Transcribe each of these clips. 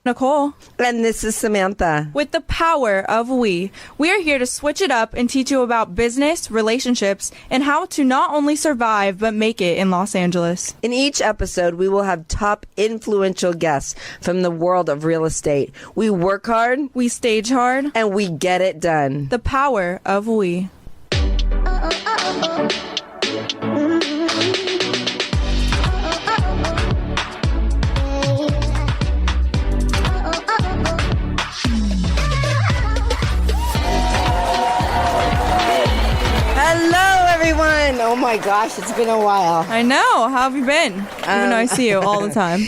Nicole. And this is Samantha. With the power of we are here to switch it up and teach you about business, relationships, and how to not only survive, but make it in Los Angeles. In each episode, we will have top influential guests from the world of real estate. We work hard, we stage hard, and we get it done. The power of we. Oh my gosh, it's been a while. I know. How have you been? Even though I see you all the time.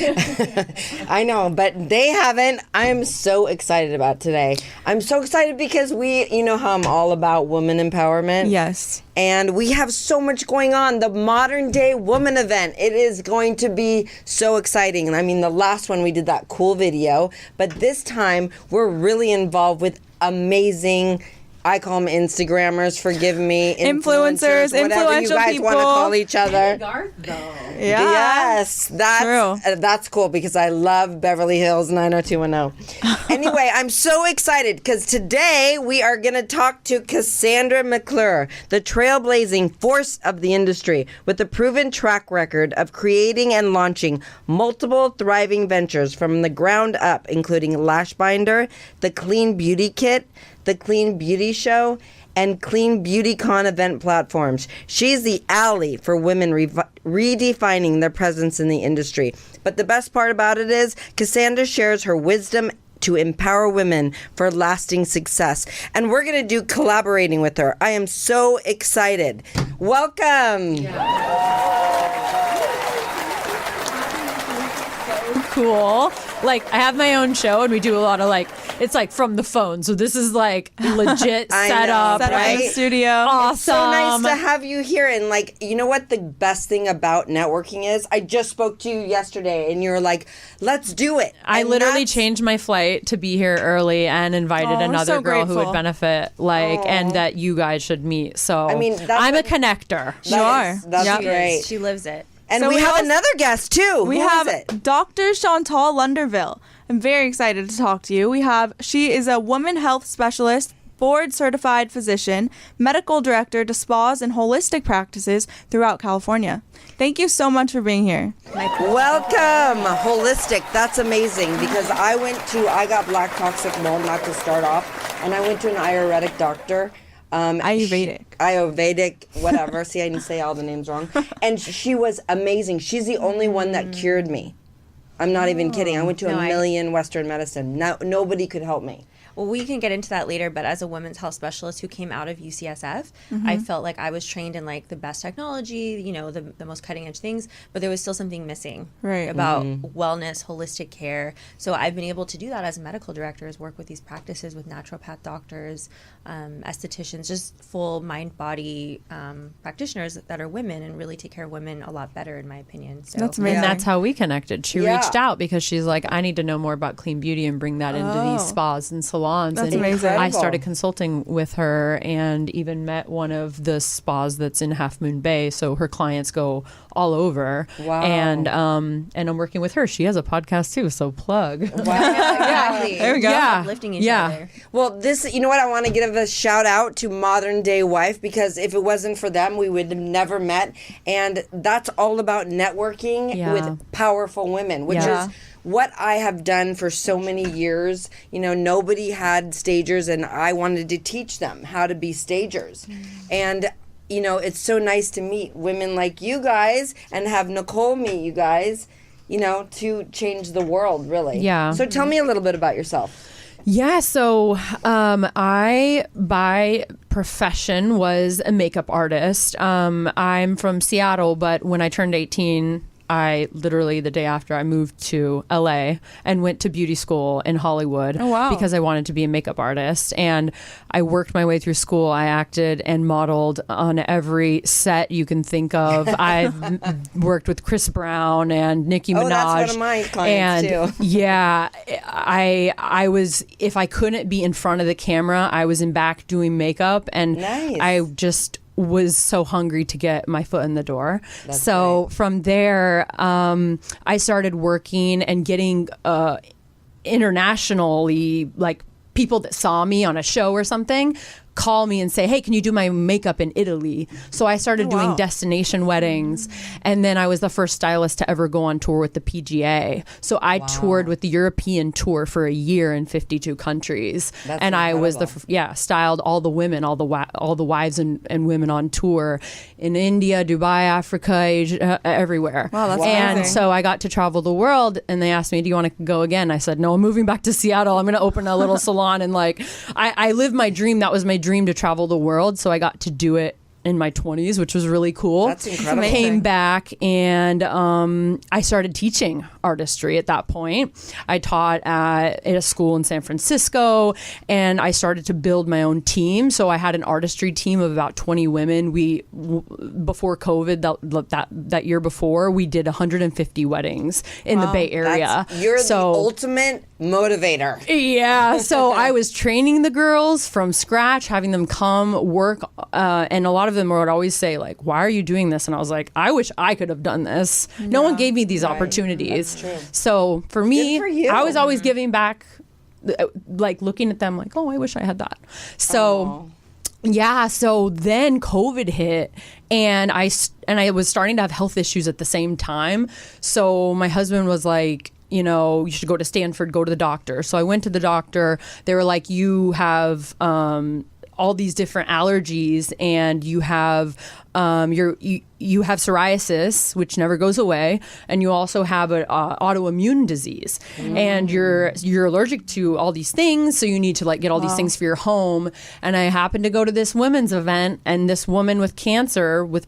I know, but they haven't. I'm so excited about today. I'm so excited because you know how I'm all about woman empowerment. Yes. And we have so much going on. The Modern Day Woman event. It is going to be so exciting. And I mean, the last one we did that cool video, but this time we're really involved with amazing, I call them Instagrammers, forgive me. Influencers, whatever you guys people. want to call each other. Garth, though. Yeah. Yes, that's cool because I love Beverly Hills 90210. Anyway, I'm so excited because today we are going to talk to Cassandra McClure, the trailblazing force of the industry with a proven track record of creating and launching multiple thriving ventures from the ground up, including Lash Binder, the Clean Beauty Kit, the Clean Beauty Show, and Clean Beauty Con event platforms. She's the ally for women redefining their presence in the industry. But the best part about it is Cassandra shares her wisdom to empower women for lasting success. And we're going to do collaborating with her. I am so excited. Welcome. Cool. Like, I have my own show and we do a lot of it's from the phone. So this is legit setup. Set up in the studio. Awesome. It's so nice to have you here. And you know what the best thing about networking is? I just spoke to you yesterday and you were like, let's do it. I literally changed my flight to be here early and invited another girl who would benefit, and that you guys should meet. So I mean, I'm a connector. That's great. She lives it. And we have another guest too. We have Dr. Chantal Lunderville. I'm very excited to talk to you. She is a woman health specialist, board certified physician, medical director to spas and holistic practices throughout California. Thank you so much for being here. Welcome. Holistic. That's amazing because I got black toxic mold, not to start off, and I went to an Ayurvedic doctor. Ayurvedic, whatever. See, I didn't say all the names wrong. And she was amazing. She's the only one that cured me. I'm not even kidding. I went to a million Western medicine. Nobody could help me. Well, we can get into that later, but as a women's health specialist who came out of UCSF, I felt like I was trained in the best technology, the most cutting edge things, but there was still something missing about wellness, holistic care. So I've been able to do that as a medical director, is work with these practices with naturopath doctors, estheticians, just full mind body practitioners that are women and really take care of women a lot better, in my opinion. So that's amazing. And that's how we connected. She reached out because she's like, I need to know more about clean beauty and bring that into these spas and salons. That's and amazing. I started consulting with her and even met one of the spas that's in Half Moon Bay. So her clients go all over. Wow. And I'm working with her. She has a podcast too. So plug. Wow. Exactly. There we go. Yeah. Uplifting each other. Well, you know what? I want to give a shout out to Modern Day Wife because if it wasn't for them, we would have never met. And that's all about networking with powerful women, which is what I have done for so many years. Nobody had stagers and I wanted to teach them how to be stagers. And it's so nice to meet women like you guys and have Nicole meet you guys, to change the world, really. Yeah. So tell me a little bit about yourself. Yeah, so I, by profession, was a makeup artist. I'm from Seattle, but when I turned 18, I literally, the day after, I moved to LA and went to beauty school in Hollywood. Oh, wow. Because I wanted to be a makeup artist. And I worked my way through school. I acted and modeled on every set you can think of. I've worked with Chris Brown and Nicki Minaj. Oh, that's one of my clients too. Yeah, I was, if I couldn't be in front of the camera, I was in back doing makeup. And nice. I just was so hungry to get my foot in the door. That's so great. from there, I started working and getting internationally, like people that saw me on a show or something call me and say, hey, can you do my makeup in Italy? So I started doing destination weddings, and then I was the first stylist to ever go on tour with the PGA. So I toured with the European tour for a year in 52 countries. That's and incredible. I was styled all the women, all the wives and women on tour in India, Dubai, Africa, Asia, everywhere. Wow, that's and amazing. so I got to travel the world, and they asked me, do you want to go again? I said, no, I'm moving back to Seattle. I'm going to open a little salon. And like, I lived my dream. That was my dream, to travel the world. So I got to do it in my 20s, which was really cool. That's incredible. Came back, and I started teaching artistry at that point. I taught at a school in San Francisco, and I started to build my own team. So I had an artistry team of about 20 women. Before COVID, that year before, we did 150 weddings in the Bay Area. You're the ultimate motivator. Yeah. So I was training the girls from scratch, having them come work, and a lot of them would always say, like, why are you doing this? And I was like, I wish I could have done this. No one gave me these opportunities. So for me, Good for you. I was always giving back, like looking at them like, oh, I wish I had that. So yeah, so then COVID hit, and I was starting to have health issues at the same time. So my husband was like, you know, you should go to Stanford, go to the doctor. So I went to the doctor. They were like, you have all these different allergies, and you have you have psoriasis, which never goes away, and you also have an autoimmune disease, and you're allergic to all these things, so you need to like get all these things for your home. And I happened to go to this women's event, and this woman with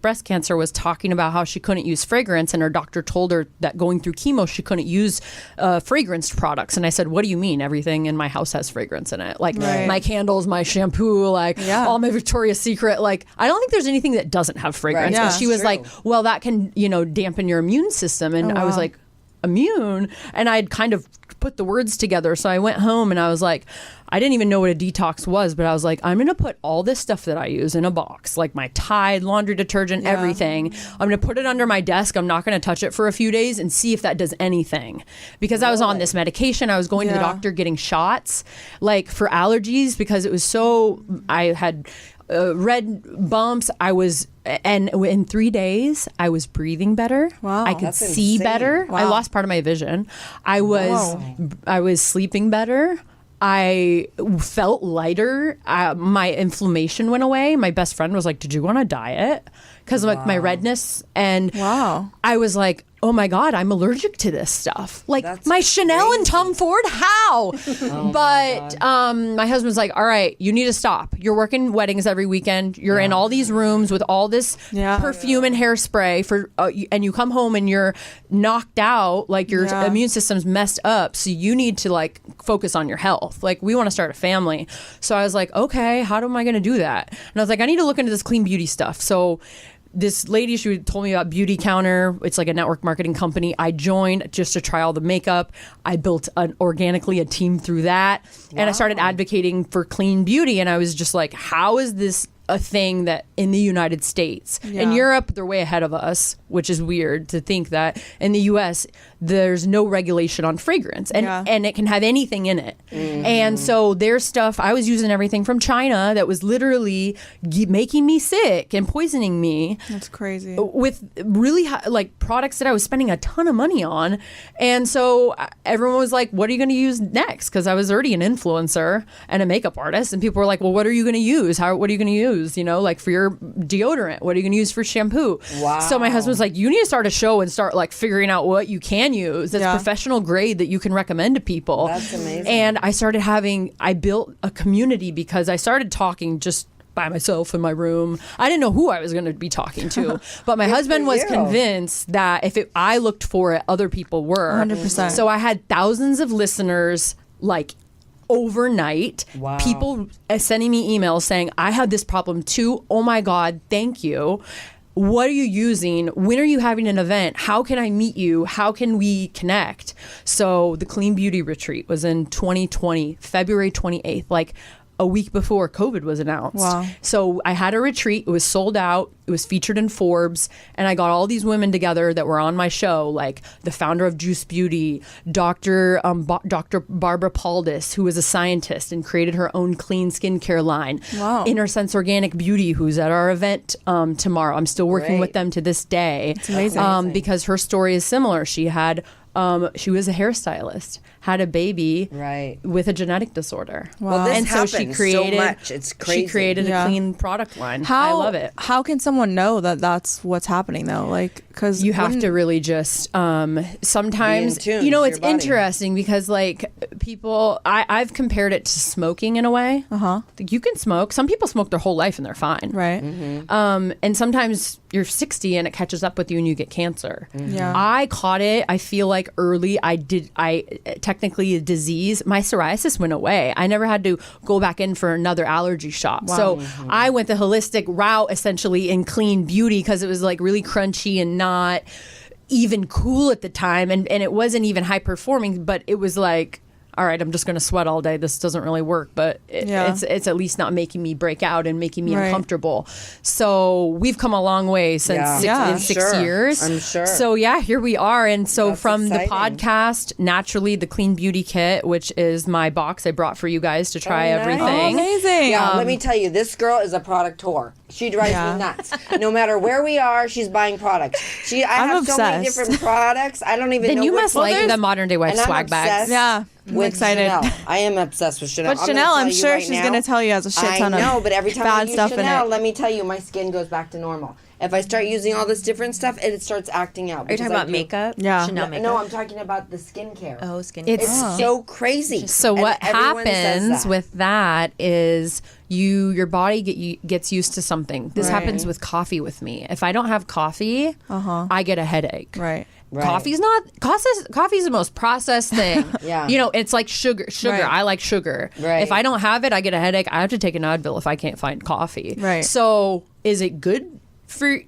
breast cancer, was talking about how she couldn't use fragrance, and her doctor told her that going through chemo she couldn't use fragranced products. And I said, what do you mean? Everything in my house has fragrance in it, like my candles, my shampoo, like all my Victoria's Secret. Like, I don't think there's anything that doesn't have fragrance. Yeah. And she was like, well, that can, dampen your immune system. And I was like, immune? And I'd kind of put the words together. So I went home, and I was like, I didn't even know what a detox was, but I was like, I'm going to put all this stuff that I use in a box, like my Tide, laundry detergent, everything. I'm going to put it under my desk. I'm not going to touch it for a few days and see if that does anything. Because I was on this medication. I was going to the doctor getting shots, like for allergies, because it was I had red bumps. And in 3 days, I was breathing better. Wow. I could That's see insane. better. Wow. I lost part of my vision. I was sleeping better. I felt lighter. My inflammation went away. My best friend was like, did you want to diet? Because like my redness. And I was like, oh my God, I'm allergic to this stuff. Like That's my Chanel crazy. and Tom Ford, how? But my husband's like, all right, you need to stop. You're working weddings every weekend. You're in all these rooms with all this perfume and hairspray and you come home and you're knocked out, like your immune system's messed up. So you need to like focus on your health. Like, we want to start a family. So I was like, okay, how am I going to do that? And I was like, I need to look into this clean beauty stuff. So this lady, she told me about Beauty Counter. It's like a network marketing company. I joined just to try all the makeup. I built organically a team through that. And I started advocating for clean beauty. And I was just like, how is this a thing that in the United States? In Europe, they're way ahead of us, which is weird to think that in the US, there's no regulation on fragrance, and it can have anything in it. And so their stuff, I was using everything from China that was literally making me sick and poisoning me. That's crazy. With really like products that I was spending a ton of money on. And so everyone was like, what are you going to use next? Because I was already an influencer and a makeup artist, and people were like, well, what are you going to use? What are you going to use? Like for your deodorant, what are you going to use for shampoo? Wow. So my husband's like, you need to start a show and start like figuring out what you can use that's professional grade that you can recommend to people. That's amazing. And I built a community because I started talking just by myself in my room. I didn't know who I was going to be talking to, but my husband was convinced that if I looked for it, other people were. 100%. So I had thousands of listeners, like overnight. Wow. People sending me emails saying, I had this problem too. Oh my God, thank you. What are you using? When are you having an event? How can I meet you? How can we connect? So the Clean Beauty Retreat was in 2020, February 28th, like a week before COVID was announced. Wow. So I had a retreat. It was sold out. It was featured in Forbes. And I got all these women together that were on my show, like the founder of Juice Beauty, Dr. Barbara Paldis, who was a scientist and created her own clean skincare line. Wow. Innersense Organic Beauty, who's at our event tomorrow. I'm still working with them to this day. It's amazing. Because her story is similar. She was a hairstylist, had a baby with a genetic disorder. Wow. Well, this and so happens she created, so much. It's crazy. She created a clean product line. I love it. How can someone know that that's what's happening though? Like, because You have to really just sometimes, Be in tune you know, to it's your body. interesting because like people, I've compared it to smoking in a way. Like, you can smoke. Some people smoke their whole life and they're fine. Right. And sometimes you're 60 and it catches up with you and you get cancer. Yeah. I caught it. I feel like early. I technically a disease. My psoriasis went away. I never had to go back in for another allergy shot. Wow. So I went the holistic route essentially in clean beauty because it was like really crunchy and not even cool at the time. And it wasn't even high performing, but it was like, all right, I'm just going to sweat all day. This doesn't really work, but it's at least not making me break out and making me uncomfortable. So we've come a long way since six years. I'm sure. So here we are. And so That's from exciting. the podcast, naturally, the Clean Beauty Kit, which is my box I brought for you guys to try nice. everything. Amazing. Yeah, let me tell you, this girl is a product whore. She drives me nuts. No matter where we are, she's buying products. I have so many obsessed. different products. I don't even know. Then you must like there's- the modern day wife and I'm swag bags. obsessed Yeah. I'm with excited. Chanel. I am obsessed with Chanel. But Chanel, I'm sure she's going to tell you has a shit ton I know, of but every time I bad use stuff Chanel, in it. let me tell you, my skin goes back to normal. If I start using all this different stuff, it starts acting out. Are you talking about makeup? Yeah. Chanel makeup? No, I'm talking about the skincare. Oh, skincare. It's so crazy. So And what everyone says happens that. with that is your body gets used to something. This happens with coffee with me. If I don't have coffee, I get a headache. Right. Right. Coffee's the most processed thing. Yeah. You know, it's like sugar. Right. I like sugar. Right. If I don't have it, I get a headache. I have to take an Advil if I can't find coffee. Right. So is it good?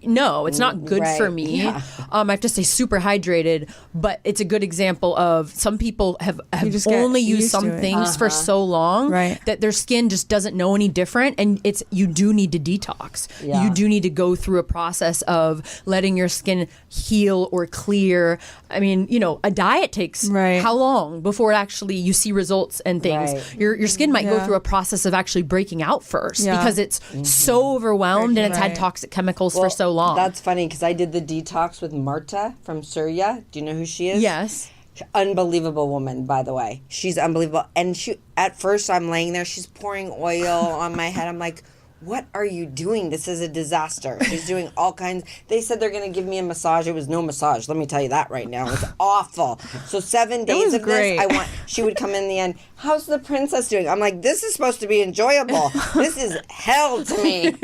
No, it's not good for Right. me. Yeah. I have to stay super hydrated, but it's a good example of some people have just get only used used to some it. things for so long Right. that their skin just doesn't know any different, and you do need to detox. Yeah. You do need to go through a process of letting your skin heal or clear. I mean, you know, a diet takes Right. how long before actually you see results and things. Right. Your skin might go Yeah. through a process of actually breaking out first Yeah. because it's so overwhelmed and it's had Right. toxic chemicals for Well, so long. That's funny because I did the detox with Marta from Surya. Do you know who she is? Yes. Unbelievable woman, by the way. She's unbelievable. And at first I'm laying there, she's pouring oil on my head. I'm like, what are you doing? This is a disaster. She's doing all kinds. They said they're going to give me a massage. It was no massage. Let me tell you that right now. It's awful. So 7 days was of great. this, she would come in the end. How's the princess doing? I'm like, this is supposed to be enjoyable. This is hell to me.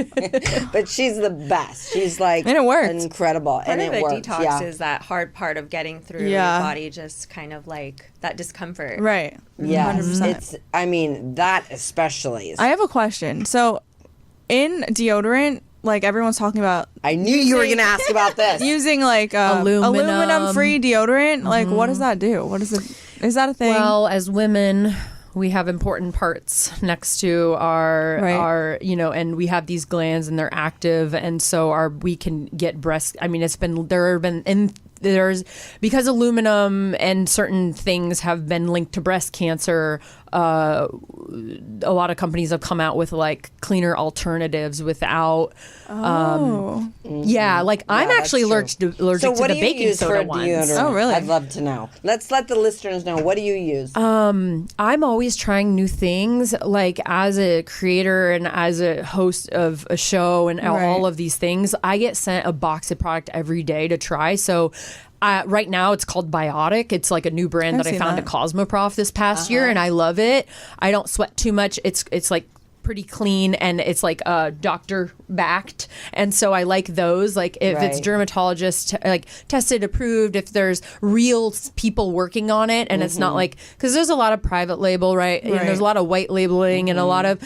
But she's the best. She's like And it worked. incredible. Part and of it the works. detox Yeah. is that hard part of getting through Yeah. your body, just kind of like that discomfort. Right. Yes, 100%. that especially is. I have a question. So, in deodorant, like everyone's talking about I knew you were going to ask about this. using like Aluminum. aluminum-free deodorant. Like, what does that do? What is it? Is that a thing? Well, as women, we have important parts next to our you know, and we have these glands and they're active, and so we can get breast. I mean, there's because aluminum and certain things have been linked to breast cancer. A lot of companies have come out with like cleaner alternatives without. Yeah, like I'm that's actually true. allergic So to what the do you baking use for soda a ones. deodorant? Oh, really? I'd love to know. Let's let the listeners know. What do you use? I'm always trying new things, like as a creator and as a host of a show and all of these things. I get sent a box of product every day to try. So right now it's called Biotic. It's like a new brand I've that I seen found that. at Cosmoprof this past year, and I love it. I don't sweat too much. It's like pretty clean, and it's like doctor backed, and so I like those. Like if it's Right. dermatologist like tested, approved, if there's real people working on it, and it's not like, because there's a lot of private label, right? And there's a lot of white labeling and a lot of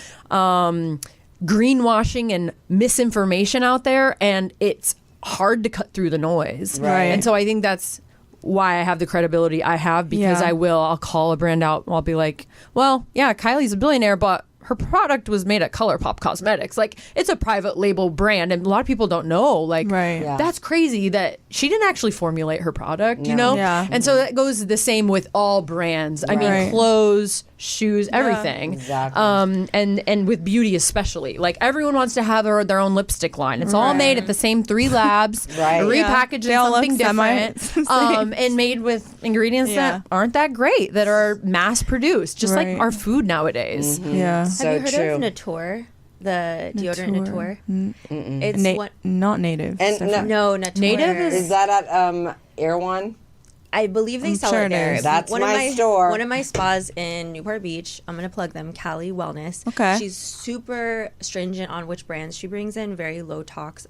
greenwashing and misinformation out there, and it's hard to cut through the noise. Right. And so I think that's why I have the credibility I have, because Yeah. I'll call a brand out and I'll be like, well, yeah, Kylie's a billionaire, but her product was made at ColourPop Cosmetics. Like, it's a private label brand, and a lot of people don't know. Like, that's crazy that she didn't actually formulate her product, you know? Yeah. And so that goes the same with all brands. I mean, clothes, shoes, everything. Exactly. And with beauty especially. Like, everyone wants to have their own lipstick line. It's all made at the same 3 labs, repackaged in something different, and made with ingredients that aren't that great, that are mass produced, just like our food nowadays. Yeah. So Have you heard true. of Nature? The deodorant Nature? It's not native. And no, Nature. Native is that at Air One? I believe they sell sure it it there. is. That's my store. One of my spas in Newport Beach, I'm going to plug them, Cali Wellness. Okay. She's super stringent on which brands she brings in, very low tox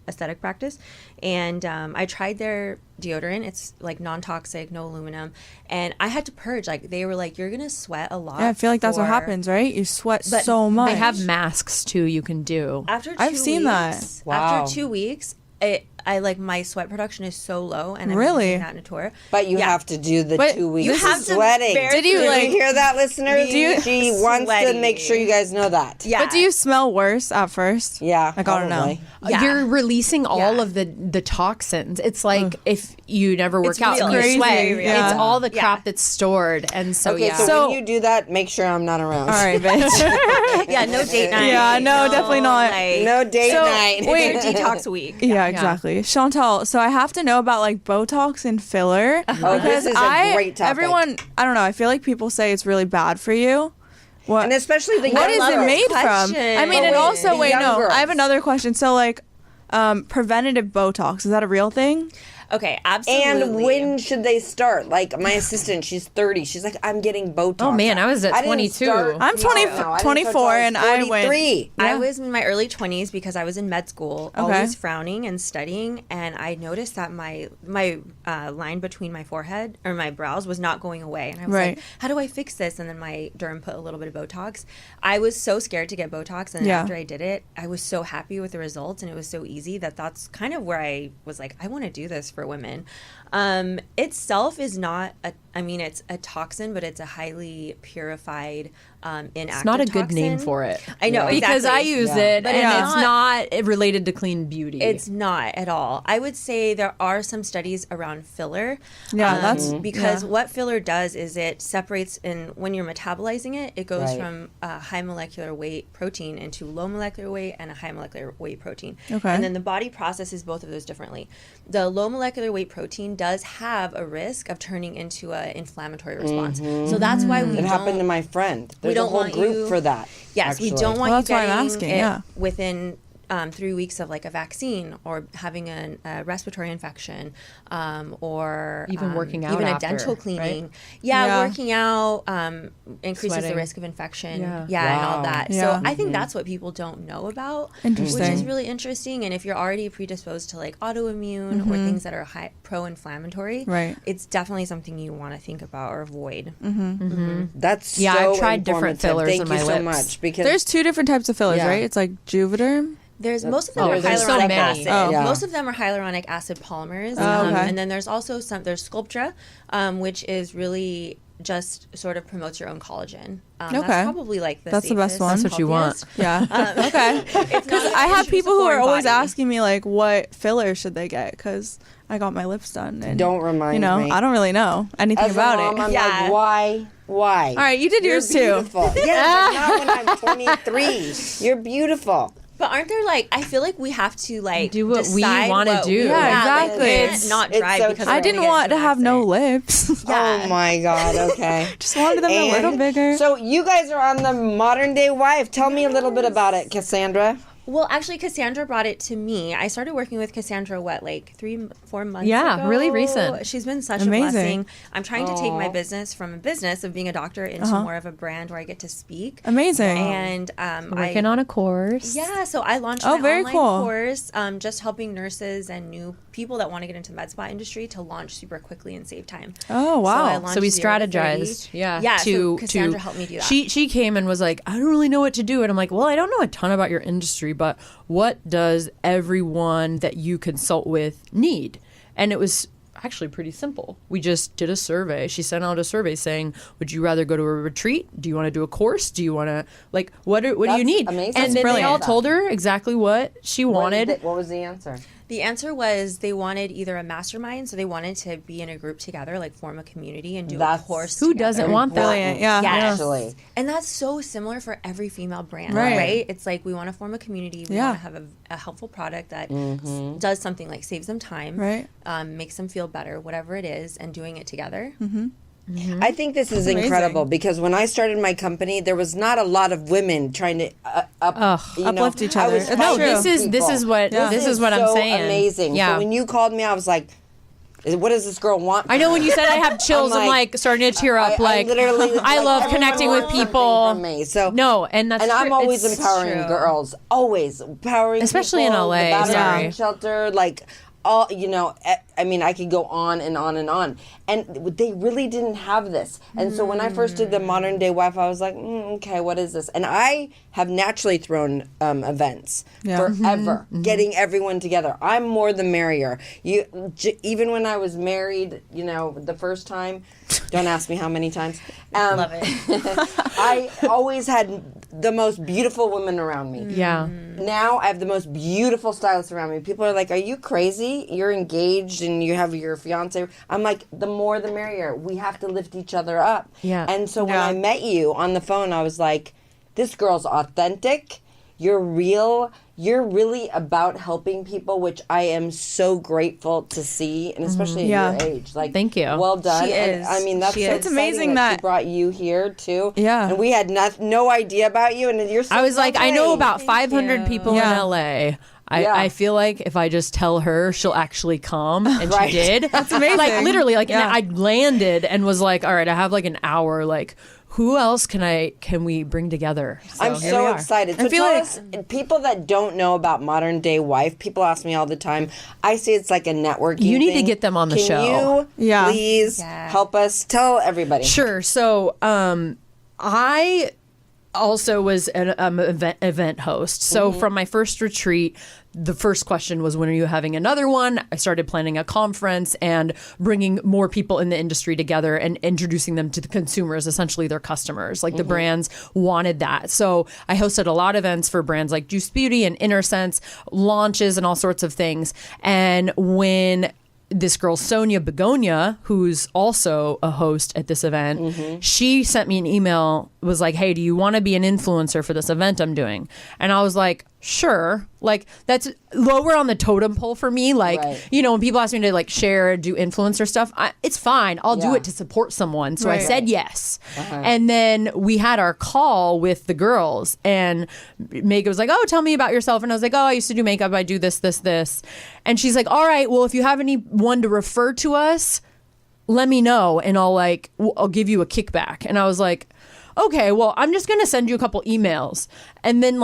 aesthetic practice. And I tried their deodorant. It's like non-toxic, no aluminum. And I had to purge. Like, they were like, you're going to sweat a lot. Yeah, I feel like that's what happens, right? You sweat so much. They have masks too you can do. After 2 I've seen that. weeks, Wow. After 2 weeks, I like my sweat production is so low, and I'm Really? using that Natura. But you have to do the But 2 weeks you of have to sweating. Did you, Did like- you hear that, listeners? She wants to Sweaty. make sure you guys know that. Yeah. But do you smell worse at first? Yeah, I gotta know. probably. Yeah. You're releasing all Yeah. of the toxins. It's like if you never work It's out and real. you sweat, Crazy, yeah. it's all the Yeah. crap that's stored. And so, Okay, yeah. so when you do that, make sure I'm not around. All right, bitch. Yeah, no date night. Yeah, no, definitely not. Like, No date So, night. wait. your detox week. Yeah, exactly. Chantal, so I have to know about like Botox and filler. Oh, this is a great topic. Everyone, I don't know, I feel like people say it's really bad for you. What, And especially the what young is it girls. made from? question. I mean, Oh, and wait, also, the wait, young no, girls. I have another question. So, like, preventative Botox, is that a real thing? Okay, absolutely. And when should they start? Like my assistant, she's 30. She's like, I'm getting Botox. Oh, man, I was at didn't 22. start- I'm 20 I didn't start 24 till and I went- 43. I was in my early 20s because I was in med school, Okay. always frowning and studying, and I noticed that my line between my forehead or my brows was not going away, and I was Right. like, how do I fix this? And then my derm put a little bit of Botox. I was so scared to get Botox, and Yeah. after I did it, I was so happy with the results, and it was so easy that's kind of where I was like, I want to do this for women. Itself is not it's a toxin, but it's a highly purified, inactive It's not a good name toxin. for it. I know, Because I exactly. use it, But and it's it's not related to clean beauty. It's not at all. I would say there are some studies around filler. Yeah, that's- because yeah. what filler does is it separates when you're metabolizing it, it goes Right. from a high molecular weight protein into low molecular weight and a high molecular weight protein. Okay. And then the body processes both of those differently. The low molecular weight protein does have a risk of turning into an inflammatory response. So that's why we It don't happened to my friend. There's don't a whole want group you- for that. Yes, we actually. don't want Well, you that's why I'm getting asking, it yeah. within 3 weeks of like a vaccine or having a respiratory infection or Even working out even a after, dental right? cleaning. Yeah. Working out increases the Sweating. risk of infection. Yeah. And all Wow. that. Yeah. So I think that's what people don't know about, which Interesting. is really interesting. And if you're already predisposed to like autoimmune or things that are high pro-inflammatory, Right. it's definitely something you want to think about or avoid. That's Yeah, so I've tried different informative. fillers Thank in you my so lips. much because There's 2 different types of fillers, Yeah. right? It's like Juvederm. Most of them Oh, are there's so hyaluronic many. acid. Oh. Yeah. Most of them are hyaluronic acid polymers. Oh, okay. And then there's also there's Sculptra, which is really just sort of promotes your own collagen. Okay. That's probably like That's the best safest, one. That's what you want. healthiest. Yeah. Okay. Because I have people who are always asking me like, what filler should they get? Because I got my lips done. And, Don't remind me. I don't really know anything As about a mom, it. I'm Yeah. like, why? Why? All right, you did You're yours too. beautiful. Yeah, but not when I'm 23. You're beautiful. But aren't there like, I feel like we have to like Do what we decide wanna what do. we- Yeah, like, exactly. we can't It's- not it's drive so because true. I we're didn't gonna get want into to an have no accident. lips. Yeah. Oh my God. Okay. Just wanted them a little bigger. So you guys are on the Modern Day Wife. Tell me a little bit about it, Cassandra. Well, actually, Cassandra brought it to me. I started working with Cassandra, like 3-4 months Yeah, ago? really recent. She's been such Amazing. a blessing. I'm trying to take my Aw. business from a business of being a doctor into more of a brand where I get to speak. Amazing. And Working on a course. yeah, so I launched Oh, my very online cool. course, just helping nurses and new people that want to get into the med spa industry to launch super quickly and save time. Oh, So I wow. launched So we 0 to 30. strategized, Yeah, so Cassandra helped me do that. She came and was like, I don't really know what to do, and I'm like, well, I don't know a ton about your industry, but what does everyone that you consult with need? And it was actually pretty simple. We just did a survey. She sent out a survey saying, would you rather go to a retreat? Do you want to do a course? Do you want to, like, what do you need? Amazing. And then they all told her exactly what she wanted. What was the answer? The answer was they wanted either a mastermind, so they wanted to be in a group together, like form a community and do a course Who together. doesn't want that? Brilliant, yeah. Yes. Actually. And that's so similar for every female brand, Right. right? It's like we want to form a community. We want to have a helpful product that does something like saves them time, Right. Makes them feel better, whatever it is, and doing it together. I think this is incredible because when I started my company, there was not a lot of women trying to uplift each other. It's No, true. this is what I'm so saying. Amazing. Yeah. So when you called me, I was like, what does this girl want? I know when you said I have chills, I'm like starting to tear up. I literally, I love everyone connecting with wants something people. from me. So No, and that's and I'm true. always It's empowering true. girls, always empowering, Especially in people, LA, the battered sorry. women's shelter, like all I mean, I could go on and on and on, and they really didn't have this. And so when I first did the Modern Day Wife, I was like, okay, what is this? And I have naturally thrown events forever, getting everyone together. I'm more the merrier. Even when I was married, the first time. Don't ask me how many times. Love it. I always had the most beautiful women around me. Yeah. Now I have the most beautiful stylists around me. People are like, are you crazy? You're engaged and you have your fiance. I'm like, the more the merrier. We have to lift each other up. Yeah. And so when I met you on the phone, I was like, this girl's authentic. You're real. You're really about helping people, which I am so grateful to see, and especially at your age. Like, thank you. Well done. She And, is. I mean, that's so It's amazing exciting that she brought you here too. Yeah. And we had no idea about you, and you're so I was like, I know lovely. about 500 people Yeah. in LA. I feel like if I just tell her, she'll actually come, and Right. she did. That's amazing. Like literally, like Yeah. and I landed and was like, all right, I have like an hour. Like, who else can we bring together? I'm here we so are. excited. So I feel tell like- us, people that don't know about Modern Day Wife, people ask me all the time. I say it's like a networking You need to thing. get them on the Can show. you Yeah. please help us? Tell everybody. Sure. So, I also was an event host. So from my first retreat, the first question was, when are you having another one? I started planning a conference and bringing more people in the industry together and introducing them to the consumers, essentially their customers. Like the brands wanted that. So I hosted a lot of events for brands like Juice Beauty and Innersense, launches and all sorts of things. And when this girl, Sonia Begonia, who's also a host at this event, she sent me an email, was like, hey, do you want to be an influencer for this event I'm doing? And I was like, sure. Like, that's lower on the totem pole for me. Like, Right. when people ask me to like share, do influencer stuff, it's fine. I'll do Yeah. it to support someone. So I Right. said yes. And then we had our call with the girls, and Megan was like, oh, tell me about yourself. And I was like, oh, I used to do makeup. I do this, this, this. And she's like, all right, well, if you have anyone to refer to us, let me know, and I'll give you a kickback. And I was like, okay, well, I'm just going to send you a couple emails. And then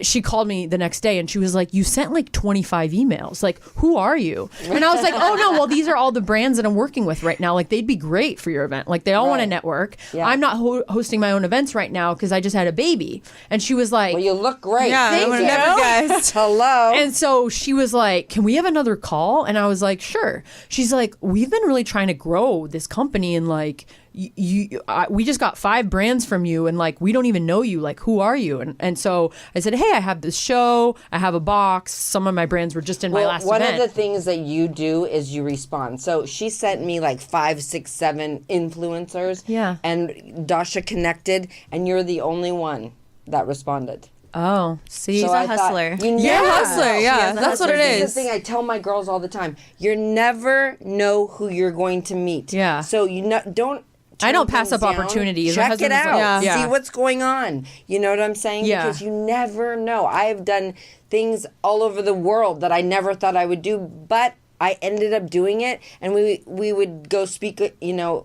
she called me the next day and she was like, you sent like 25 emails. Like, who are you? And I was like, oh no, well, these are all the brands that I'm working with right now. Like, they'd be great for your event. Like, they all want to Right. network. Yeah. I'm not hosting my own events right now because I just had a baby. And she was like, Well, you look great. Yeah, I Thank would you. have never guessed. Hello. and so she was like, can we have another call? And I was like, sure. She's like, we've been really trying to grow this company, and like, we just got 5 brands from you, and like, we don't even know you. Like, who are you? And so I said, hey, I have this show. I have a box. Some of my brands were just in my last one event. of the things that you do is you respond. So she sent me like 5, 6, 7 influencers. Yeah. And Dasha connected, and you're the only one that responded. Oh, see, So a I thought, hustler. You never You're a hustler, know. yeah. is a That's what it hustler. This is is. the thing I tell my girls all the time. You never know who you're going to meet. Yeah. So don't. I don't turn pass things up down. opportunities. My Check husband it was like- out. Yeah. See what's going on. You know what I'm saying? Yeah. Because you never know. I have done things all over the world that I never thought I would do, but I ended up doing it, and we would go speak,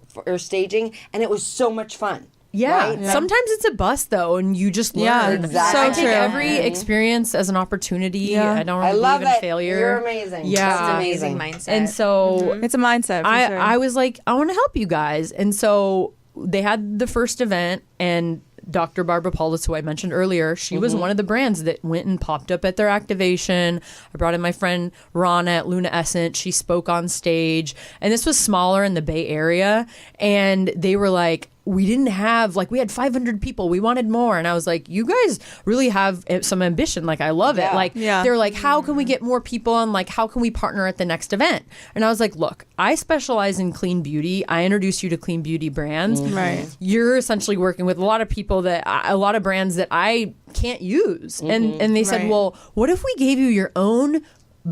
for staging, and it was so much fun. Yeah. Right? Sometimes it's a bust though, and you just learn. Yeah, Exactly. I so take true. every experience as an opportunity. Yeah. I don't I really love believe in it. failure. You're amazing. Yeah. That's Amazing amazing. mindset. And so It's a mindset. For I sure. was like, I want to help you guys. And so they had the first event, and Dr. Barbara Paulus, who I mentioned earlier, she was one of the brands that went and popped up at their activation. I brought in my friend Rana at Luna Essence. She spoke on stage, and this was smaller in the Bay Area, and they were like, we didn't have, like, we had 500 people. We wanted more. And I was like, you guys really have some ambition. Like, I love it. Like, they're like, how can we get more people on? Like, how can we partner at the next event? And I was like, look, I specialize in clean beauty. I introduce you to clean beauty brands. Right. You're essentially working with a lot of people a lot of brands that I can't use. And they said, well, what if we gave you your own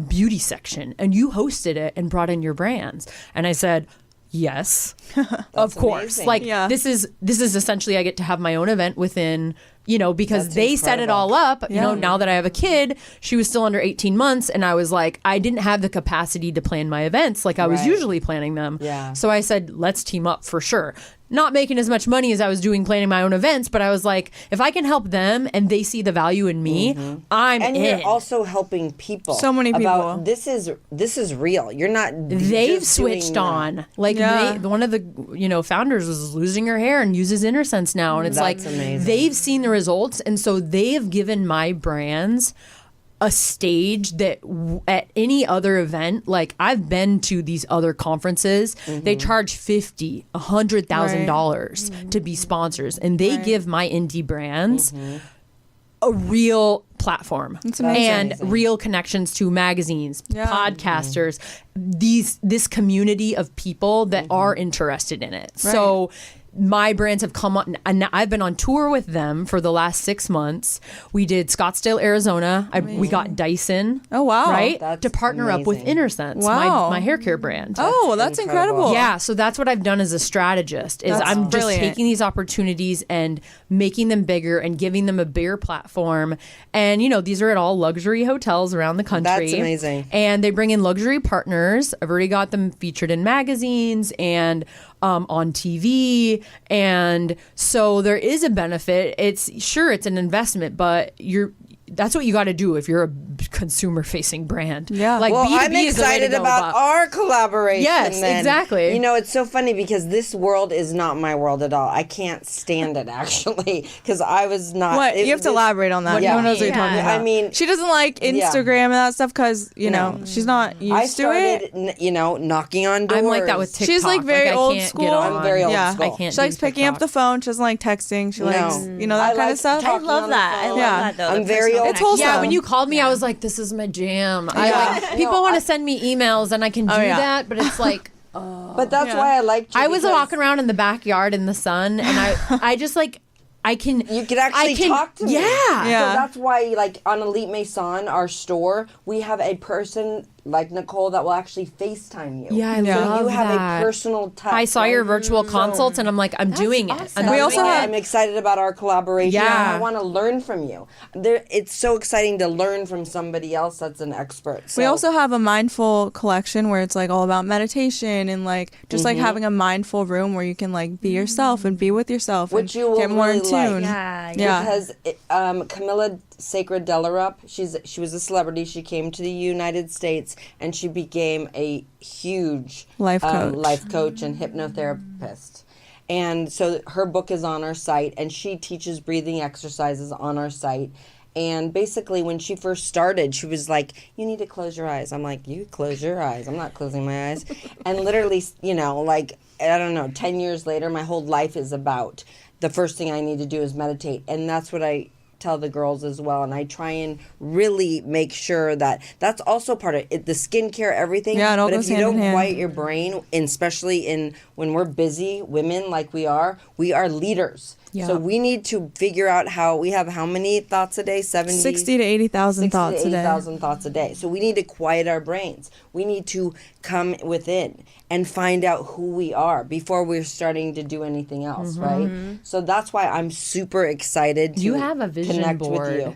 beauty section and you hosted it and brought in your brands? And I said, yes, of course. Amazing. Like, this is essentially, I get to have my own event within, because they set it all up. Now that I have a kid, she was still under 18 months, and I was like, I didn't have the capacity to plan my events like I was usually planning them. Yeah. So I said, let's team up for sure. Not making as much money as I was doing planning my own events, but I was like, if I can help them and they see the value in me, I'm and in. you're also helping people. So many people. About, this is real. You're not. They've just switched doing on. Like, one of the founders was losing her hair and uses Innersense now, and it's That's like amazing. they've seen the results, and so they have given my brands a stage that at any other event, like, I've been to these other conferences, they charge $50,000, $100,000 to be sponsors, and they give my indie brands a real platform and real connections to magazines, podcasters, this community of people that are interested in it. Right. So my brands have come on, and I've been on tour with them for the last 6 months. We did Scottsdale, Arizona. We got Dyson. Oh, wow. Right? That's to partner up with amazing. Innersense, Wow. my hair care brand. Oh, that's incredible. Yeah, so that's what I've done as a strategist is That's I'm just brilliant. taking these opportunities and making them bigger and giving them a bigger platform. And, these are at all luxury hotels around the country. That's amazing. And they bring in luxury partners. I've already got them featured in magazines and on TV. And so there is a benefit. It's an investment, but that's what you got to do if you're a consumer-facing brand. Yeah. Like, Well, B2B I'm is the way to excited go, about but- our collaboration. Yes, then. exactly. It's so funny because this world is not my world at all. I can't stand it, actually, because I was not. What? You have to elaborate on that. Yeah. No one knows what you're talking Yeah. about. I mean, she doesn't like Instagram and that stuff because, she's not used I to it. started, knocking on doors. I'm like that with TikTok. She's like very I old can't school. Get on. I'm very old Yeah. school. I can't. She likes do picking up the TikTok. phone. She doesn't like texting. She likes, No. that I kind like of stuff. talking I love on the that. I phone. love Yeah. that, though. I'm the very personal old connection. school. Yeah, when you called me, I was like, "This is my jam." People want to send me emails, and I can do that, but it's like, But that's why I liked you. I was because walking around in the backyard in the sun, and I just like, I can. You could actually talk to me. Yeah. Yeah. So that's why, like, on Elite Maison, our store, we have a person like Nicole that will actually FaceTime you. Yeah, I Yeah. love So you have that. a personal touch. I saw your right? virtual consults, and I'm like, I'm doing it. awesome. I'm We doing also it. have- I'm excited about our collaboration. Yeah. I want to learn from you. It's so exciting to learn from somebody else that's an expert. We So- also have a mindful collection where it's like all about meditation and like just like having a mindful room where you can like be yourself and be with yourself Which and you will get more in really like. tune. Yeah. Yeah. Because Camilla Sacred Delarup, she was a celebrity. She came to the United States and she became a huge Life coach. life coach and hypnotherapist. And so her book is on our site, and she teaches breathing exercises on our site. And basically, when she first started, she was like, "You need to close your eyes." I'm like, "You close your eyes." I'm not closing my eyes. And literally, like, I don't know, 10 years later, my whole life is about the first thing I need to do is meditate. And that's what I tell the girls as well. And I try and really make sure that that's also part of it, the skincare, everything. Yeah, it all but goes if you hand in don't hand. quiet your brain, and especially when we're busy, women like we are leaders. Yeah. So we need to figure out how many thoughts a day? 60 to 80,000 thoughts a day. 80,000 thoughts a day. So we need to quiet our brains. We need to come within and find out who we are before we're starting to do anything else, right? So that's why I'm super excited to You have a vision connect board. with you.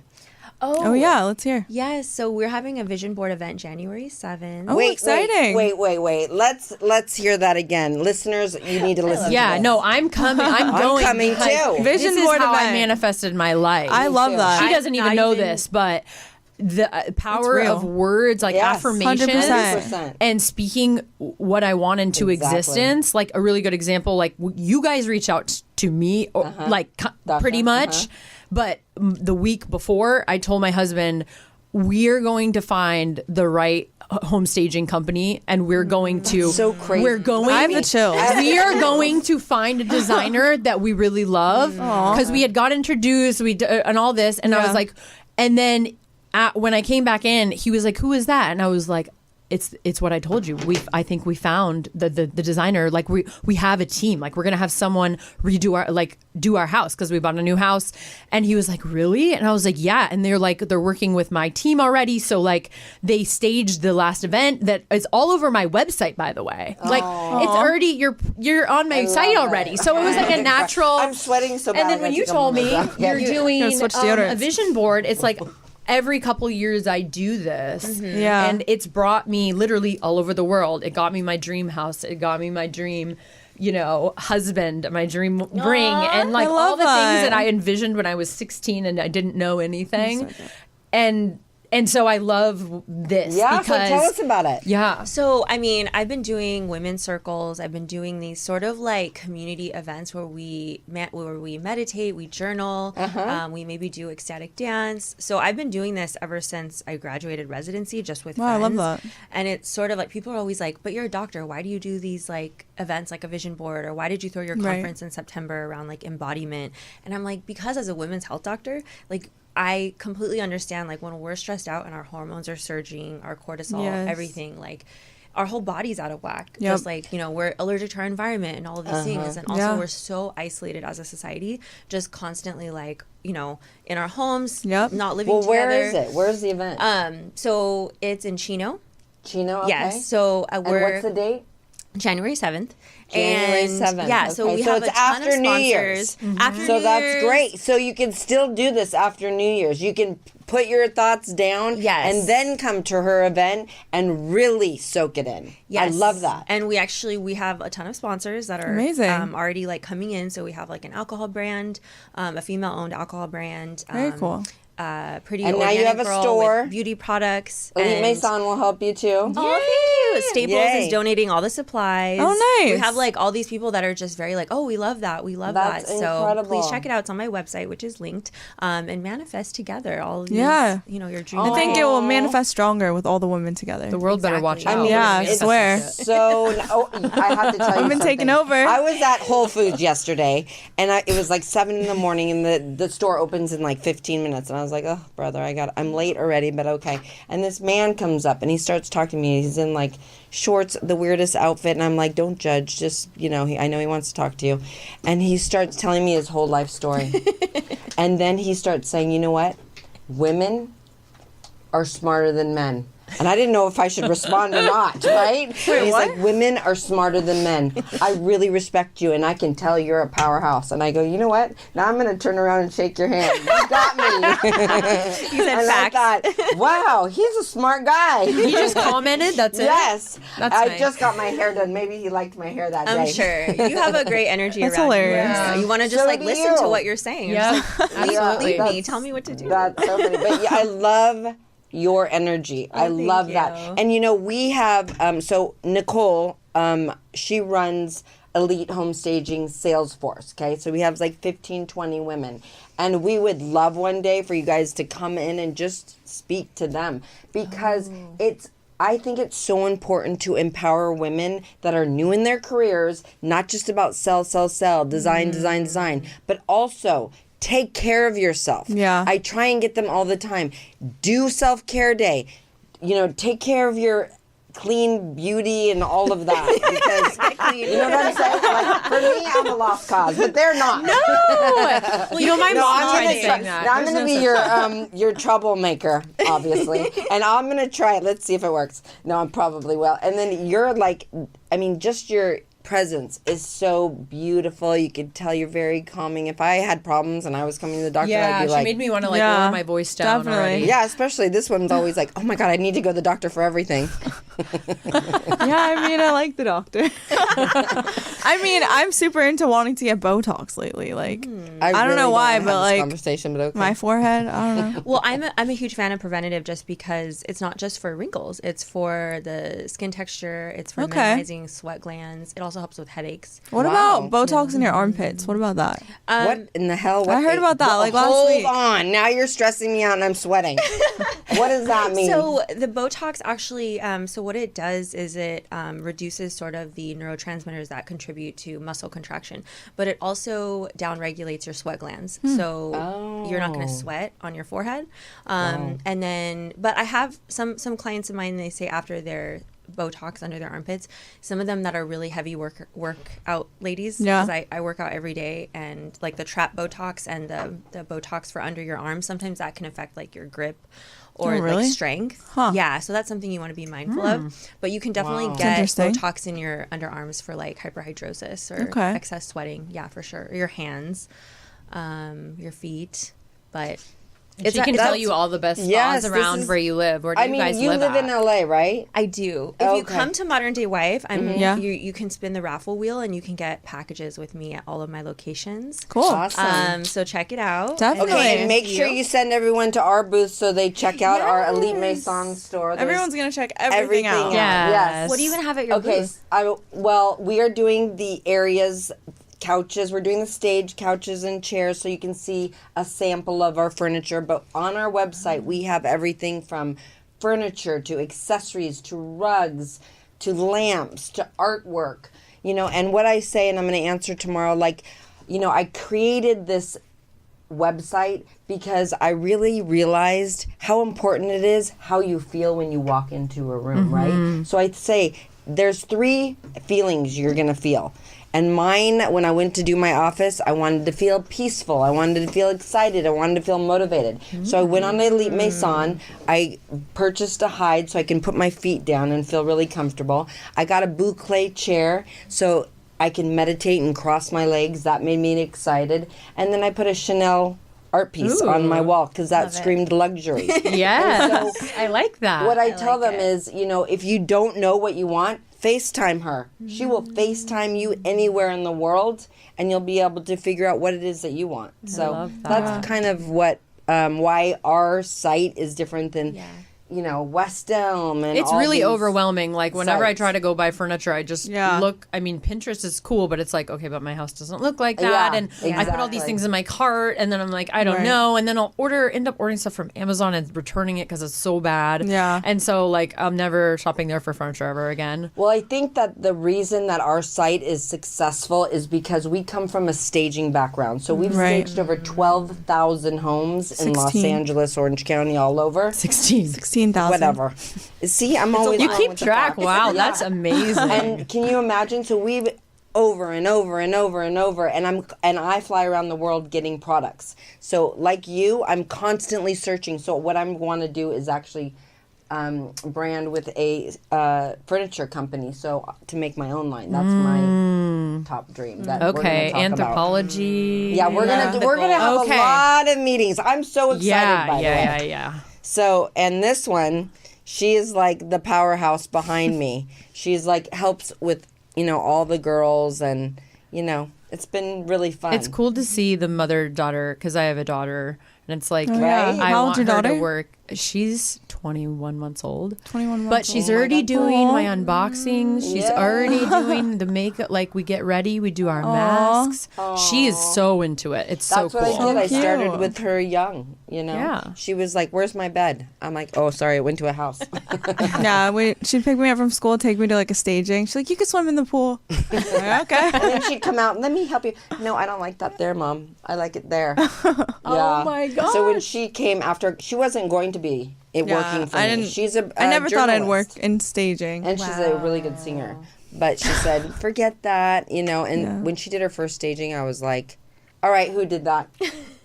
Oh yeah, let's hear. Yes, so we're having a vision board event January 7th. Oh, exciting. Wait. Let's hear that again. Listeners, you need to listen to Yeah, this. no, I'm coming. I'm going. coming too. Vision this board is how I event. manifested my life. I love too. that. She doesn't I've even not know even- this, but the power real. of words, like Yes, affirmations 100%. and speaking what I want into Exactly. existence. Like a really good example, like you guys reach out to me, or pretty much. But the week before, I told my husband, we're going to find the right home staging company, and we're going to. So crazy. I have the chills. We are going to find a designer that we really love, because we had got introduced, and all this, and I was like, and then when I came back in, he was like, "Who is that?" And I was like, It's what I told you. I think we found the designer. Like we have a team. Like we're gonna have someone do our house, because we bought a new house. And he was like, "Really?" And I was like, "Yeah." And they're working with my team already. So like they staged the last event that is all over my website, by the way. Like it's already you're on my site already. So it was like a natural. I'm sweating so bad. And then when you told me you're doing a vision board, it's like. Every couple years I do this, and it's brought me literally all over the world. It got me my dream house. It got me my dream, husband, my dream ring, and like all the things that I envisioned when I was 16 and I didn't know anything. And so I love this. Yeah, because, so tell us about it. Yeah. So, I mean, I've been doing women's circles. I've been doing these sort of like community events where we meditate, we journal, we maybe do ecstatic dance. So I've been doing this ever since I graduated residency, just with friends. I love that. And it's sort of like, people are always like, but you're a doctor. Why do you do these like events like a vision board? Or why did you throw your conference in September around like embodiment? And I'm like, because as a women's health doctor, like, I completely understand, like, when we're stressed out and our hormones are surging, our cortisol, everything, like, our whole body's out of whack. Just like, we're allergic to our environment and all of these things. And also we're so isolated as a society, just constantly, like, in our homes, not living together. Where is it? Where's the event? So it's in Chino. Chino, okay. Yes. So and what's the date? January 7th. January 7th. Yeah, so we have a ton of sponsors. After New Year's. That's great. So you can still do this after New Year's. You can put your thoughts down and then come to her event and really soak it in. Yes. I love that. And we have a ton of sponsors that are amazing. Already like coming in. So we have like an alcohol brand, a female-owned alcohol brand. Very cool. Pretty and now you have a store with beauty products. Elite Maison will help you too. Oh, thank you. Staples is donating all the supplies. Oh, nice. We have like all these people that are just very like, oh, we love that. We love That's that. incredible. So please check it out. It's on my website, which is linked, and manifest together all of these, your dreams. I think it will manifest stronger with all the women together. The world better watch out. I mean, I swear. So I have to tell you Women taking over. I was at Whole Foods yesterday, and it was like 7 a.m, and the store opens in like 15 minutes, and I was like, oh, brother, I'm late already, but okay. And this man comes up and he starts talking to me. He's in like shorts, the weirdest outfit, and I'm like, don't judge, just I know he wants to talk to you. And he starts telling me his whole life story. And then he starts saying, you know what, women are smarter than men. And I didn't know if I should respond or not, right? Wait, he's what? like, women are smarter than men. I really respect you, and I can tell you're a powerhouse. And I go, you know what? Now I'm going to turn around and shake your hand. You got me. He said and facts. I thought, wow, he's a smart guy. He just commented, that's it? Yes. That's I nice. just got my hair done. Maybe he liked my hair that day. I'm sure. You have a great energy That's around hilarious. you. Yeah. You want to just So like do listen you. to what you're saying. You're Yeah, just like, absolutely. lead me. Tell me what to do. That's so funny. But yeah, I love your energy. I love that. And we have so Nicole, she runs Elite Home Staging sales force. Okay, so we have like 15-20 women, and we would love one day for you guys to come in and just speak to them, because I think it's so important to empower women that are new in their careers, not just about sell, design, but also take care of yourself. Yeah. I try and get them all the time. Do self-care day. Take care of your clean beauty and all of that. Because, you know what I'm saying? Like, for me, I'm a lost cause, but they're not. No! Well, my mom tried saying that. Now I'm going to be your troublemaker, obviously. And I'm going to try it. Let's see if it works. No, I probably will. And then you're like, just your presence is so beautiful. You could tell you're very calming. If I had problems and I was coming to the doctor, I'd be like, she made me want to lower my voice down definitely. already. yeah, especially this one's always like, oh my God, I need to go to the doctor for everything. I mean, I like the doctor. I mean, I'm super into wanting to get Botox lately. Like, I don't really know why, have but this like conversation, but okay. my forehead, I don't know. Well, I'm a huge fan of preventative just because it's not just for wrinkles. It's for the skin texture. It's for minimizing sweat glands. It also helps with headaches. What about Botox in your armpits? What about that? What in the hell? I heard about that last week. Hold on. Now you're stressing me out and I'm sweating. What does that mean? So the Botox actually, so what it does is it reduces sort of the neurotransmitters that contribute to muscle contraction, but it also downregulates your sweat glands. So you're not going to sweat on your forehead. And then, but I have some clients of mine, they say after their Botox under their armpits, some of them that are really heavy workout ladies, because I work out every day, and like the trap Botox and the Botox for under your arms, sometimes that can affect like your grip or like strength. Yeah, so that's something you want to be mindful of. But you can definitely get Botox in your underarms for like hyperhidrosis or excess sweating. Yeah, for sure. Or your hands, your feet, but she can tell you all the best spas around where you live. Where do you guys live live in LA, right? I do. If you come to Modern Day Wife, you can spin the raffle wheel and you can get packages with me at all of my locations. Cool. Awesome. So check it out. Definitely. Okay, and make sure you send everyone to our booth so they check out our Elite Maison store. Everyone's going to check everything out. Yes. What are you going to have at your booth? Well, we are doing the areas... couches. We're doing the stage couches and chairs so you can see a sample of our furniture. But on our website, we have everything from furniture to accessories to rugs to lamps to artwork. And what I say, and I'm going to answer tomorrow, I created this website because I really realized how important it is how you feel when you walk into a room, right? So I'd say there's 3 feelings you're going to feel. And mine, when I went to do my office, I wanted to feel peaceful. I wanted to feel excited. I wanted to feel motivated. So I went on the Elite Maison. I purchased a hide so I can put my feet down and feel really comfortable. I got a boucle chair so I can meditate and cross my legs. That made me excited. And then I put a Chanel art piece on my wall because that screamed luxury. Yes, so I like that. What I tell them is, if you don't know what you want, FaceTime her. She will FaceTime you anywhere in the world, and you'll be able to figure out what it is that you want. So that's kind of what why our site is different than West Elm and it's all really these overwhelming. Like whenever sites. I try to go buy furniture, I just look. I mean, Pinterest is cool, but it's like, okay, but my house doesn't look like that, and I put all these things in my cart, and then I'm like, I don't know, and then I'll end up ordering stuff from Amazon and returning it because it's so bad. Yeah, and so like I'm never shopping there for furniture ever again. Well, I think that the reason that our site is successful is because we come from a staging background. So we've staged over 12,000 homes in Los Angeles, Orange County, all over. 16,000. Whatever. See, I'm always you keep track. Wow, that's amazing. And can you imagine? So we've over and over and over and over, and I fly around the world getting products. So like you, I'm constantly searching. So what I want to do is actually brand with a furniture company. So to make my own line, that's my top dream. That we're gonna talk anthropology. About. Yeah, we're gonna have a lot of meetings. I'm so excited. By the way. Yeah. So, and this one, she is like the powerhouse behind me. She's like helps with, all the girls and, it's been really fun. It's cool to see the mother-daughter, because I have a daughter, and it's like, I How want old's your her daughter? to work. She's 21 months old. 21 months But she's old. already doing my unboxings. She's already doing the makeup. Like, we get ready. We do our masks. She is so into it. It's That's so cool. what I did. I cute. started with her young, Yeah. She was like, where's my bed? I'm like, oh, sorry, I went to a house. She'd pick me up from school, take me to like a staging. She's like, you can swim in the pool. Like, okay. And then she'd come out, let me help you. No, I don't like that there, Mom. I like it there. Oh, my God. So when she came after, she wasn't going to be working for me. She's I never thought I'd work journalist. in staging. And she's a really good singer. But she said, forget that, And when she did her first staging, I was like, all right, who did that?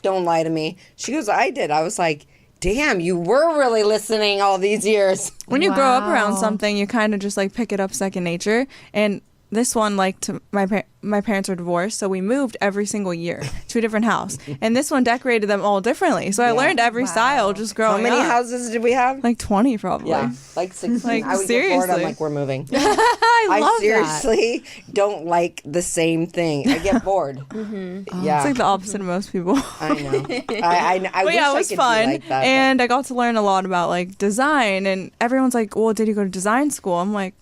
Don't lie to me. She goes, I did. I was like, damn, you were really listening all these years. When you grow up around something, you kind of just like pick it up second nature. And this one, like, my parents were divorced, so we moved every single year to a different house. And this one decorated them all differently. So I learned every style just growing up. How many houses did we have? Like 20 probably. Yeah, like 16. Like, I would seriously. get bored. I'm like, we're moving. I love seriously don't like the same thing. I get bored. Yeah. It's like the opposite of most people. I know. I But wish yeah, it I was could fun. be like that. And I got to learn a lot about like design. And everyone's like, well, did you go to design school? I'm like,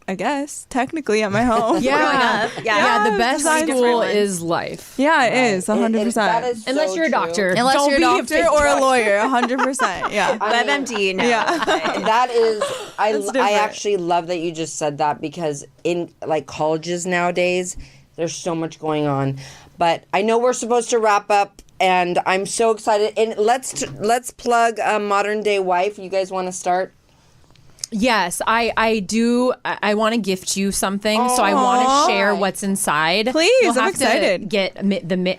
I guess, technically at my home. Yeah. Yeah, the best design school is life. Yeah, it is, 100%. That is so Unless you're a true. doctor. Unless Don't you're a be doctor or a lawyer, 100%. Yeah. WebMD, no. Yeah. That is, I different. actually love that you just said that, because in like colleges nowadays, there's so much going on. But I know we're supposed to wrap up, and I'm so excited. And let's plug Modern Day Wife. You guys want to start? Yes, I do. I want to gift you something, so I want to share what's inside. Please, You'll I'm have to excited. get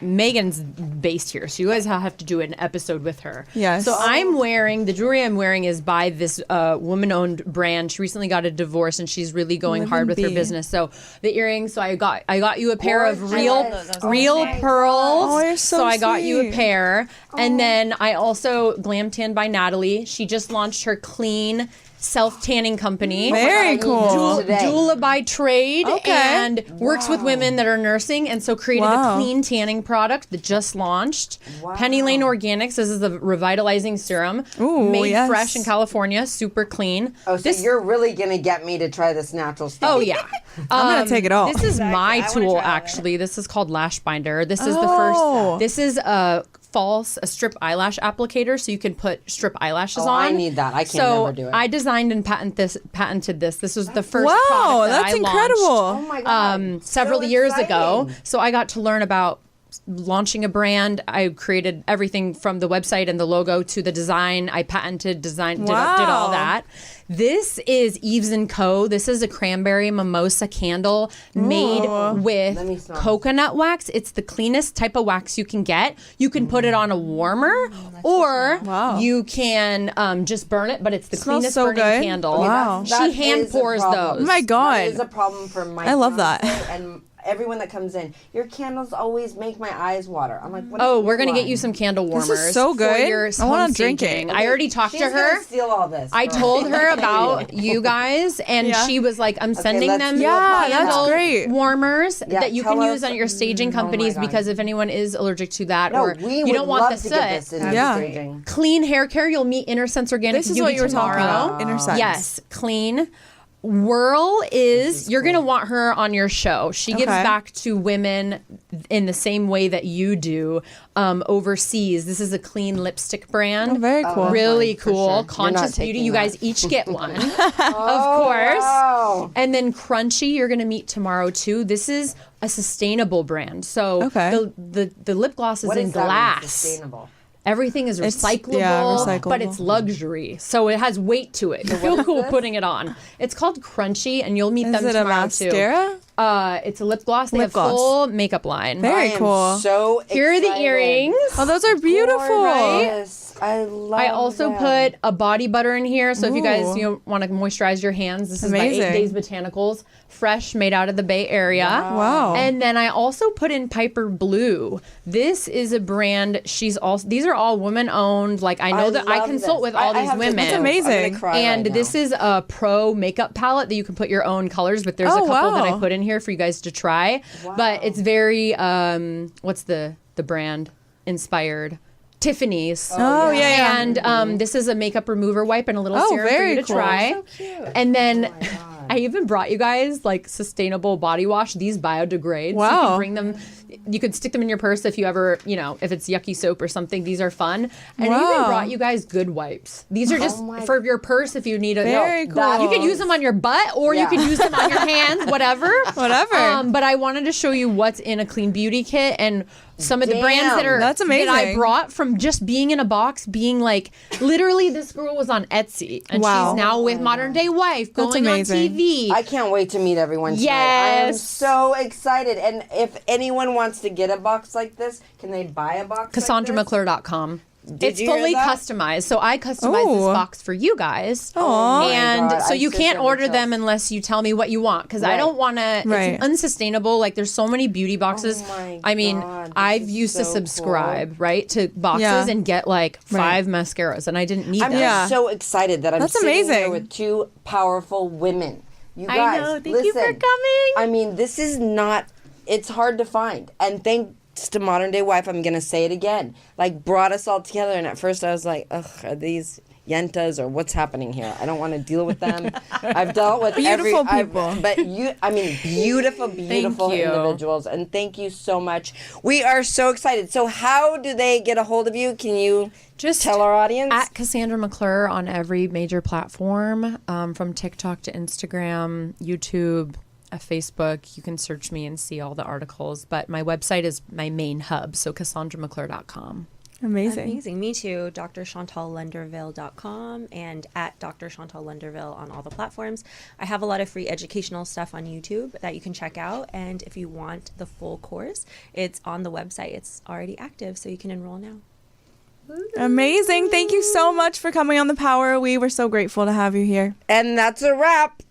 Megan's based here, so you guys have to do an episode with her. Yes. So I'm wearing the jewelry I'm wearing is by this woman-owned brand. She recently got a divorce, and she's really going hard with her business. So the earrings. So I got you a pair of real pearls. Oh, you're so I got you a sweet. pair, and then I also Glam Tan by Natalie. She just launched her clean self-tanning company. Very cool. Doula by trade, Okay. and works with women that are nursing, and so created Wow. a clean tanning product that just launched. Penny Lane Organics. This is the revitalizing serum, Ooh, made yes. fresh in California, super clean. Oh, so you're really gonna get me to try this natural stuff? Oh yeah, I'm going to take it off. This is my I wanna tool try that. actually. This is called Lash Binder. This is Oh. the first. This is a strip eyelash applicator, so you can put strip eyelashes Oh, on. I need that. I can't so never do it. I designed and patented this. This was the first Wow, product that that's I incredible. Oh my god. several So years exciting. ago. So I got to learn about launching a brand. I created everything from the website and the logo to the design. I patented, did all Wow. that. This is Eves & Co. This is a cranberry mimosa candle made Let me with smell. coconut wax. It's the cleanest type of wax you can get. You can put it on a warmer, or Wow. you can just burn it, but it's the Smells cleanest so burning good. candle. Okay, Wow. That She hand is a pours problem. those. Oh my God. That is a problem for my I love that. fiance and everyone that comes in. Your candles always make my eyes water. I'm like, what Oh, is we're gonna why? get you some candle warmers. This is so For good. your I wanna home drink it. staging. I already talked She's to her. gonna steal all this. I girl. told her about you guys, and Yeah. she was like, "I'm sending let's them do a Yeah, that's candle great. warmers Yeah, that you tell can us- use on your staging Oh my companies God. because if anyone is allergic to that, No, or we you would don't want love the to get soot." this in Yeah. staging. Clean hair care. You'll meet Innersense Organic This is Beauty what you were talking tomorrow. about. Innersense. Yes, clean. Whirl is you're gonna want her on your show. She gives Okay. back to women in the same way that you do overseas. This is a clean lipstick brand. Oh, very cool. Really For cool. sure. You're Conscious not Beauty. taking You that. guys each get one, of course. Wow. And then Crunchy, you're gonna meet tomorrow too. This is a sustainable brand. So Okay. the lip gloss is What in does that mean, glass. sustainable? Everything is It's- recyclable, yeah, recyclable. but it's luxury, so it has weight to it. You feel cool putting it on. It's called Crunchy, and you'll meet Is them it a tomorrow mascara? too. It's a lip gloss. They Lip have gloss. full makeup line. Very I am cool. So Here are the excited. earrings. Oh, those are beautiful. Gorgeous. I love I also them. put a body butter in here, so if you guys Ooh. want to moisturize your hands, this is Amazing. by 8 Days Botanicals, fresh, made out of the Bay Area. Wow. And then I also put in Piper Blue. This is a brand. These are all woman owned. Like I know that I love consult this. with all I these have to women. That's I'm gonna amazing. cry And right this now. is a pro makeup palette that you can put your own colors, but there's Oh, a couple that I wow. put in here for you guys to try. But it's very what's the brand inspired? Tiffany's. Oh, yeah. And this is a makeup remover wipe and a little Oh, serum for very you to cool. try. So cute. And then I even brought you guys like sustainable body wash. These biodegrade. So you Wow. can bring them. You could stick them in your purse if you ever, if it's yucky soap or something. These are fun. And I even Wow. brought you guys good wipes. These are just my- for your purse if you need a. Very cool. You could use them on your butt or you Yeah. could use them on your hands, whatever. Whatever. But I wanted to show you what's in a clean beauty kit and some of the brands that Damn. are That's that I amazing. brought from just being in a box, being like literally this girl was on Etsy and Wow. she's now with Modern Day Wife That's going on amazing. TV. I can't wait to meet everyone tonight. I am Yes. so excited. And if anyone wants to get a box like this, can they buy a box like this? CassandraMcClure.com. Did it's you hear fully that? customized. So I customized this box for you guys. Aw. And God, so I you can't sister order myself. them unless you tell me what you want. Because I Right. don't want to, Right. it's unsustainable. Like there's so many beauty boxes. Oh my I mean, God, this I've is used to so subscribe, right, to boxes Yeah. and get like 5 mascaras. And I didn't need I'm them. Yeah. so excited that I'm That's sitting here amazing. with two powerful women. You I guys, know. Thank you for listen. coming. I mean, this is not, it's hard to find. And thanks to Modern Day Wife, I'm going to say it again, like brought us all together. And at first I was like, ugh, are these yentas or what's happening here? I don't want to deal with them. I've dealt with Beautiful people. beautiful you. individuals. And thank you so much. We are so excited. So how do they get a hold of you? Can you Just tell our audience? At Cassandra McClure on every major platform, from TikTok to Instagram, YouTube, Facebook. You can search me and see all the articles. But my website is my main hub, so CassandraMcClure.com. Amazing. Me too. drchantallenderville.com and at Dr. Chantal Lenderville on all the platforms. I have a lot of free educational stuff on YouTube that you can check out. And if you want the full course, it's on the website. It's already active, so you can enroll now. Amazing. Thank you so much for coming on The Power. We were so grateful to have you here. And that's a wrap.